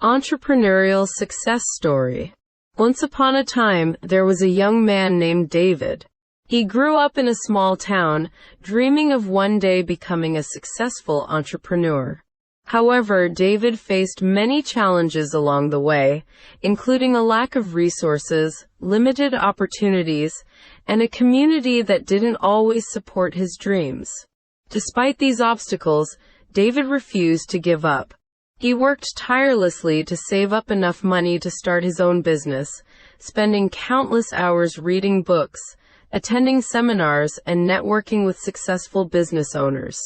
Entrepreneurial success story. Once upon a time, there was a young man named David. He grew up in a small town, dreaming of one day becoming a successful entrepreneur. However, David faced many challenges along the way, including a lack of resources, limited opportunities, and a community that didn't always support his dreams. Despite these obstacles, David refused to give up. He worked tirelessly to save up enough money to start his own business, spending countless hours reading books, attending seminars, and networking with successful business owners.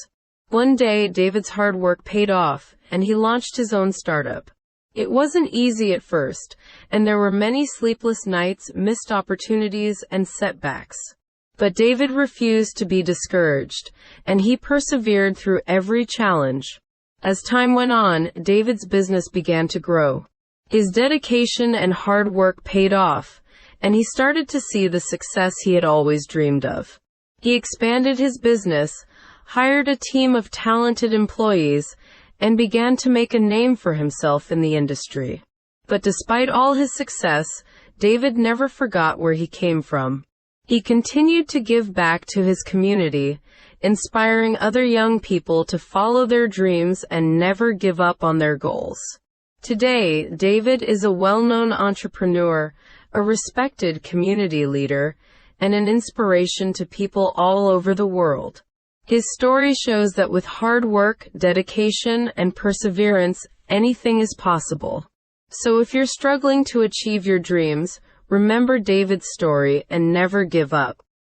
One day, David's hard work paid off, and he launched his own startup. It wasn't easy at first, and there were many sleepless nights, missed opportunities, and setbacks. But David refused to be discouraged, and he persevered through every challenge. As time went on, David's business began to grow. His dedication and hard work paid off, and he started to see the success he had always dreamed of. He expanded his business, hired a team of talented employees, and began to make a name for himself in the industry. But despite all his success, David never forgot where he came from. He continued to give back to his community, inspiring other young people to follow their dreams and never give up on their goals. Today, David is a well-known entrepreneur, a respected community leader, and an inspiration to people all over the world. His story shows that with hard work, dedication, and perseverance, anything is possible. So if you're struggling to achieve your dreams, remember David's story and never give up.